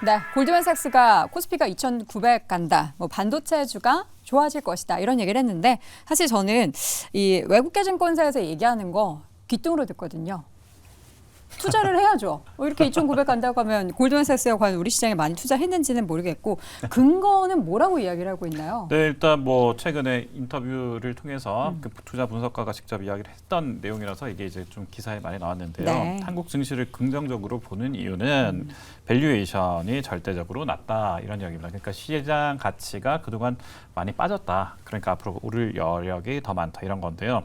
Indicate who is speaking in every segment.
Speaker 1: 네, 골드만삭스가 코스피가 2,900 간다. 뭐 반도체주가 좋아질 것이다. 이런 얘기를 했는데 사실 저는 이 외국계 증권사에서 얘기하는 거 귀뚱으로 듣거든요. 투자를 해야죠. 이렇게 2,900 간다고 하면 골드만삭스가 과연 우리 시장에 많이 투자했는지는 모르겠고 근거는 뭐라고 이야기를 하고 있나요?
Speaker 2: 네, 일단 뭐 최근에 인터뷰를 통해서 그 투자 분석가가 직접 이야기를 했던 내용이라서 이게 이제 좀 기사에 많이 나왔는데요.
Speaker 1: 네.
Speaker 2: 한국 증시를 긍정적으로 보는 이유는 밸류에이션이 절대적으로 낮다 이런 이야기입니다. 그러니까 시장 가치가 그동안 많이 빠졌다. 그러니까 앞으로 오를 여력이 더 많다 이런 건데요.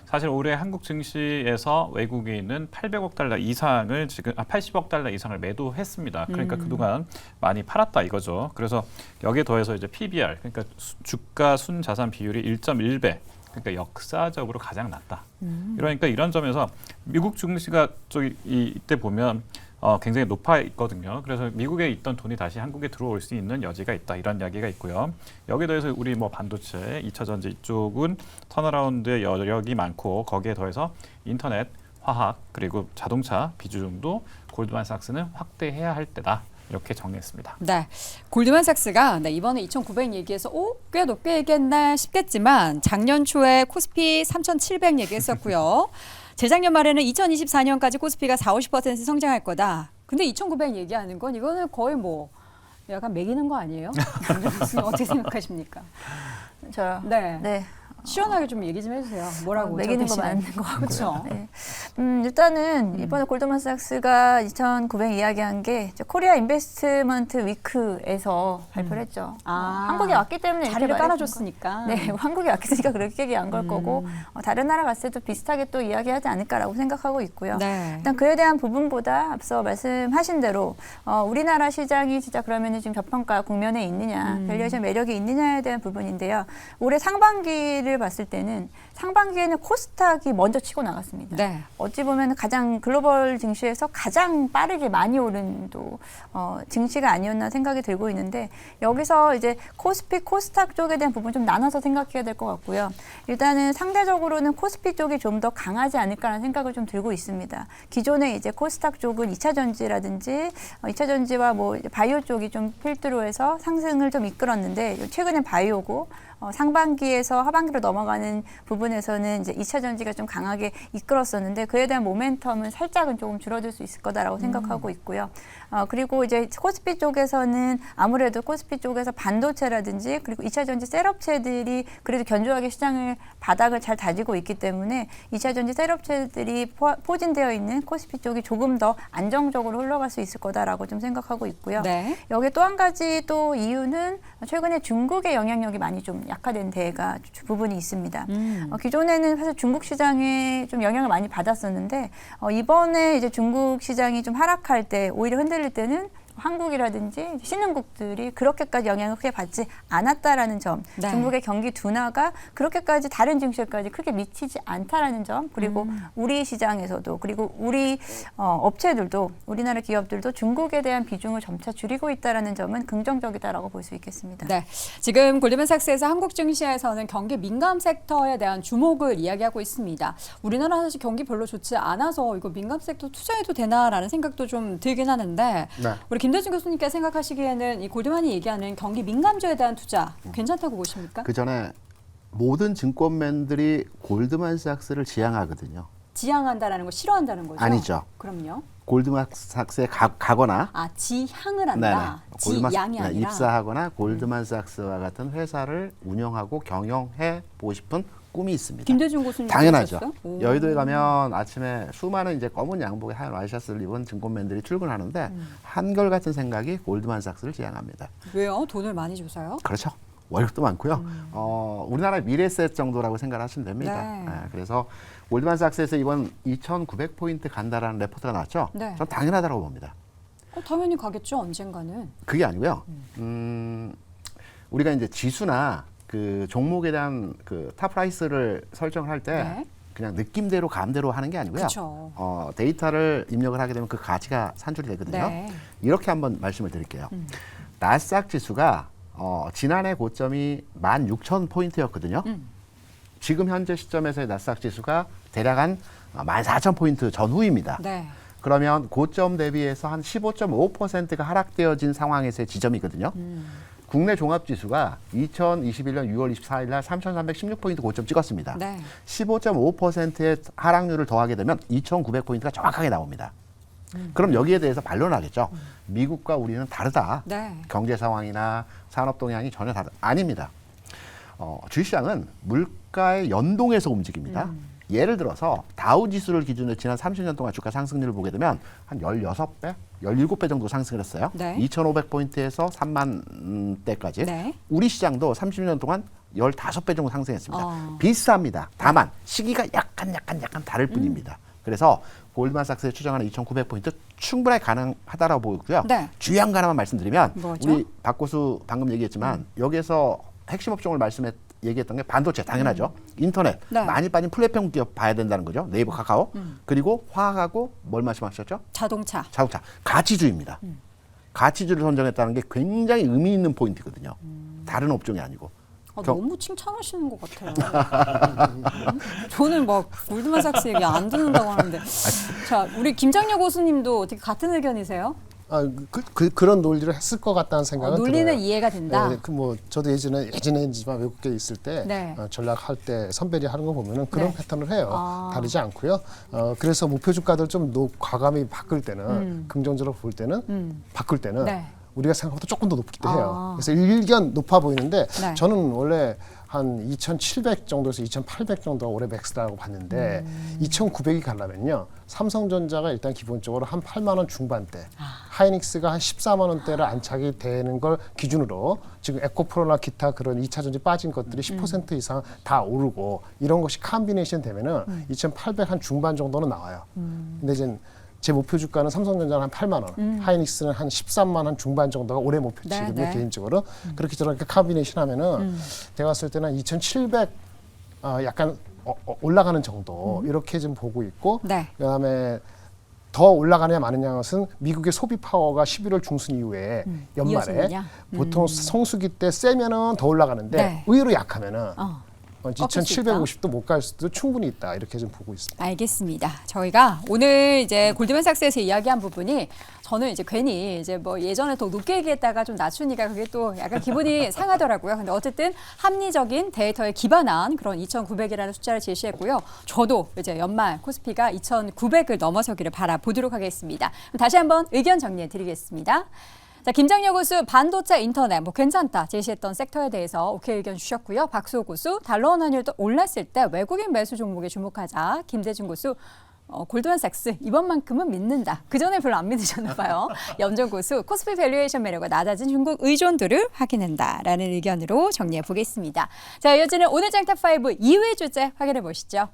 Speaker 2: 사실 올해 한국 증시에서 외국에 있는 800억 달러 이상을 지금 80억 달러 이상을 매도했습니다. 그러니까 그동안 많이 팔았다 이거죠. 그래서 여기에 더해서 이제 PBR 그러니까 주가 순자산 비율이 1.1배. 그러니까 역사적으로 가장 낮다. 그러니까 이런 점에서 미국 증시가 이때 보면 굉장히 높아 있거든요. 그래서 미국에 있던 돈이 다시 한국에 들어올 수 있는 여지가 있다. 이런 이야기가 있고요. 여기에 더해서 우리 뭐 반도체, 2차 전지 이쪽은 턴어라운드의 여력이 많고 거기에 더해서 인터넷, 화학 그리고 자동차 비중도 골드만삭스는 확대해야 할 때다. 이렇게 정리했습니다.
Speaker 1: 네, 골드만삭스가 이번에 2,900 얘기해서 꽤 높게 얘기했나 싶겠지만 작년 초에 코스피 3,700 얘기했었고요. 재작년 말에는 2024년까지 코스피가 40~50% 성장할 거다. 근데 2,900 얘기하는 건 이거는 거의 뭐 약간 매기는 거 아니에요? 어떻게 생각하십니까?
Speaker 3: 저요?
Speaker 1: 네.
Speaker 3: 네.
Speaker 1: 시원하게 좀 얘기 좀 해주세요. 뭐라고?
Speaker 3: 매기는 거 맞는 거 같고요.
Speaker 1: 그렇죠.
Speaker 3: 네. 일단은 이번에 골드만삭스가 2,900 이야기한 게 코리아 인베스트먼트 위크에서 발표를 했죠. 한국에 왔기 때문에
Speaker 1: 자리를 깔아줬으니까.
Speaker 3: 네, 한국에 왔으니까 그렇게 얘기한 걸 거고 다른 나라 갔을 때도 비슷하게 또 이야기하지 않을까라고 생각하고 있고요.
Speaker 1: 네.
Speaker 3: 일단 그에 대한 부분보다 앞서 말씀하신 대로 우리나라 시장이 진짜 그러면 지금 저평가 국면에 있느냐, 밸류에이션 매력이 있느냐에 대한 부분인데요. 올해 상반기를 봤을 때는 상반기에는 코스닥이 먼저 치고 나갔습니다.
Speaker 1: 네.
Speaker 3: 어찌 보면 가장 글로벌 증시에서 가장 빠르게 많이 오른 또 증시가 아니었나 생각이 들고 있는데 여기서 이제 코스피, 코스닥 쪽에 대한 부분 좀 나눠서 생각해야 될 것 같고요. 일단은 상대적으로는 코스피 쪽이 좀 더 강하지 않을까라는 생각을 좀 들고 있습니다. 기존에 이제 코스닥 쪽은 2차 전지라든지 2차 전지와 뭐 바이오 쪽이 좀 필두로 해서 상승을 좀 이끌었는데 최근에 바이오고 상반기에서 하반기로 넘어가는 부분에서는 이제 2차 전지가 좀 강하게 이끌었었는데 그에 대한 모멘텀은 살짝은 조금 줄어들 수 있을 거다라고 생각하고 있고요. 그리고 이제 코스피 쪽에서는 아무래도 코스피 쪽에서 반도체라든지 그리고 2차 전지 셀업체들이 그래도 견조하게 시장을 바닥을 잘 다지고 있기 때문에 2차 전지 셀업체들이 포진되어 있는 코스피 쪽이 조금 더 안정적으로 흘러갈 수 있을 거다라고 좀 생각하고 있고요.
Speaker 1: 네.
Speaker 3: 여기 또 한 가지 또 이유는 최근에 중국의 영향력이 많이 좀 약화된 데가 부분이 있습니다. 기존에는 사실 중국 시장에 좀 영향을 많이 받았었는데 이번에 이제 중국 시장이 좀 하락할 때 오히려 흔들릴 때는 한국이라든지 신흥국들이 그렇게까지 영향을 크게 받지 않았다라는 점,
Speaker 1: 네.
Speaker 3: 중국의 경기 둔화가 그렇게까지 다른 증시에까지 크게 미치지 않다라는 점, 그리고 우리 시장에서도 그리고 우리 업체들도 우리나라 기업들도 중국에 대한 비중을 점차 줄이고 있다라는 점은 긍정적이다라고 볼 수 있겠습니다.
Speaker 1: 네, 지금 골드만삭스에서 한국 증시에서는 경기 민감 섹터에 대한 주목을 이야기하고 있습니다. 우리나라 사실 경기 별로 좋지 않아서 이거 민감 섹터 투자해도 되나라는 생각도 좀 들긴 하는데
Speaker 4: 네.
Speaker 1: 우리 김대중 교수님께 생각하시기에는 이 골드만이 얘기하는 경기 민감주에 대한 투자 괜찮다고 보십니까?
Speaker 4: 그 전에 모든 증권맨들이 골드만삭스를 지향하거든요.
Speaker 1: 지향한다라는 거 싫어한다는 거죠?
Speaker 4: 아니죠.
Speaker 1: 그럼요.
Speaker 4: 골드만삭스에 가거나
Speaker 1: 지향을 한다. 지양이 아니라.
Speaker 4: 입사하거나 골드만삭스와 같은 회사를 운영하고 경영해 보고 싶은 꿈이 있습니다.
Speaker 1: 김대중 교수님
Speaker 4: 당연하죠.
Speaker 1: 그러셨어요?
Speaker 4: 여의도에 가면 아침에 수많은 이제 검은 양복에 하얀 와이셔츠를 입은 증권맨들이 출근하는데 한결같은 생각이 골드만삭스를 지향합니다.
Speaker 1: 왜요? 돈을 많이 줘서요?
Speaker 4: 그렇죠. 월급도 많고요. 우리나라 미래세 정도라고 생각하시면 됩니다.
Speaker 1: 네.
Speaker 4: 그래서 골드만삭스에서 이번 2,900포인트 간다라는 레포트가 나왔죠.
Speaker 1: 네.
Speaker 4: 전 당연하다고 봅니다.
Speaker 1: 당연히 가겠죠. 언젠가는.
Speaker 4: 그게 아니고요. 우리가 이제 지수나 그 종목에 대한 그 탑프라이스를 설정할 때
Speaker 1: 네.
Speaker 4: 그냥 느낌대로 감대로 하는 게 아니고요.
Speaker 1: 그쵸.
Speaker 4: 데이터를 입력을 하게 되면 그 가치가 산출이 되거든요.
Speaker 1: 네.
Speaker 4: 이렇게 한번 말씀을 드릴게요. 나스닥 지수가 지난해 고점이 16,000포인트였거든요. 지금 현재 시점에서의 나스닥 지수가 대략 한 14,000포인트 전후입니다.
Speaker 1: 네.
Speaker 4: 그러면 고점 대비해서 한 15.5%가 하락되어진 상황에서의 지점이거든요. 국내 종합지수가 2021년 6월 24일 날 3,316포인트 고점 찍었습니다.
Speaker 1: 네.
Speaker 4: 15.5%의 하락률을 더하게 되면 2,900포인트가 정확하게 나옵니다. 그럼 여기에 대해서 반론하겠죠. 미국과 우리는 다르다.
Speaker 1: 네.
Speaker 4: 경제 상황이나 산업 동향이 전혀 다르다. 아닙니다. 주식시장은 물가에 연동해서 움직입니다. 예를 들어서 다우 지수를 기준으로 지난 30년 동안 주가 상승률을 보게 되면 한 16배, 17배 정도 상승을 했어요.
Speaker 1: 네.
Speaker 4: 2,500포인트에서 3만 대까지.
Speaker 1: 네.
Speaker 4: 우리 시장도 30년 동안 15배 정도 상승했습니다.
Speaker 1: 어.
Speaker 4: 비슷합니다. 다만 시기가 약간 다를 뿐입니다. 그래서 골드만삭스에 추정하는 2,900포인트 충분히 가능하다라고 보고요.
Speaker 1: 네.
Speaker 4: 주요한 거 하나만 말씀드리면
Speaker 1: 뭐죠?
Speaker 4: 우리 박 고수 방금 얘기했지만 여기에서 핵심 업종을 얘기했던 게 반도체 당연하죠. 인터넷
Speaker 1: 네.
Speaker 4: 많이 빠진 플랫폼 기업 봐야 된다는 거죠. 네이버, 카카오. 그리고 화학하고 뭘 말씀하셨죠?
Speaker 1: 자동차.
Speaker 4: 자동차. 가치주입니다. 가치주를 선정했다는 게 굉장히 의미 있는 포인트거든요. 다른 업종이 아니고.
Speaker 1: 너무 칭찬하시는 것 같아요. 저는 막 골드만삭스 얘기 안 듣는다고 하는데. 자, 우리 김장렬 고수님도 어떻게 같은 의견이세요?
Speaker 5: 그런 논리를 했을 것 같다는 생각은
Speaker 1: 논리는
Speaker 5: 들어요.
Speaker 1: 이해가 된다.
Speaker 5: 네, 저도 예전에지만 외국에 있을 때
Speaker 1: 네.
Speaker 5: 전략할 때 선배들이 하는 거 보면은 그런
Speaker 1: 네.
Speaker 5: 패턴을 해요.
Speaker 1: 아.
Speaker 5: 다르지 않고요. 그래서 목표 주가들 좀 과감히 바꿀 때는 긍정적으로 볼 때는 바꿀 때는
Speaker 1: 네.
Speaker 5: 우리가 생각보다 조금 더 높기도
Speaker 1: 아.
Speaker 5: 해요. 그래서 일견 높아 보이는데
Speaker 1: 네.
Speaker 5: 저는 원래 한 2,700 정도에서 2,800 정도가 올해 맥스라고 봤는데 2,900이 가려면요. 삼성전자가 일단 기본적으로 한 8만 원 중반대, 하이닉스가 한 14만 원대를 안착이 되는 걸 기준으로 지금 에코프로나 기타 그런 2차 전지 빠진 것들이 10% 이상 다 오르고 이런 것이 컴비네이션 되면은 2,800 한 중반 정도는 나와요. 근데 이제 제 목표 주가는 삼성전자는 한 8만 원, 하이닉스는 한 13만 원 중반 정도가 올해 목표치거든요.
Speaker 1: 네, 네.
Speaker 5: 개인적으로. 그렇게 저렇게 컴비네이션 하면은 제가 봤을 때는 2,700 약간 올라가는 정도 이렇게 좀 보고 있고
Speaker 1: 네.
Speaker 5: 그다음에 더 올라가느냐 마느냐 것은 미국의 소비 파워가 11월 중순 이후에 연말에
Speaker 1: 이어지느냐?
Speaker 5: 보통 성수기 때 세면은 더 올라가는데
Speaker 1: 네.
Speaker 5: 의외로 약하면은
Speaker 1: 꺾일 수
Speaker 5: 2,750도 못 갈 수도 충분히 있다 이렇게 좀 보고 있습니다.
Speaker 1: 알겠습니다. 저희가 오늘 이제 골드만삭스에서 이야기한 부분이 저는 이제 괜히 이제 뭐 예전에 더 높게 얘기했다가 좀 낮추니까 그게 또 약간 기분이 상하더라고요. 근데 어쨌든 합리적인 데이터에 기반한 그런 2,900이라는 숫자를 제시했고요. 저도 이제 연말 코스피가 2,900을 넘어서기를 바라보도록 하겠습니다. 그럼 다시 한번 의견 정리해 드리겠습니다. 자, 김장렬 고수 반도체 인터넷 뭐 괜찮다 제시했던 섹터에 대해서 오케이 의견 주셨고요. 박수호 고수 달러 환율도 올랐을 때 외국인 매수 종목에 주목하자. 김대중 고수 골드만삭스 이번만큼은 믿는다. 그전에 별로 안 믿으셨나 봐요. 염정 고수 코스피 밸류에이션 매력과 낮아진 중국 의존도를 확인한다라는 의견으로 정리해 보겠습니다. 자, 이어지는 오늘 짱탑5 2위 주제 확인해 보시죠.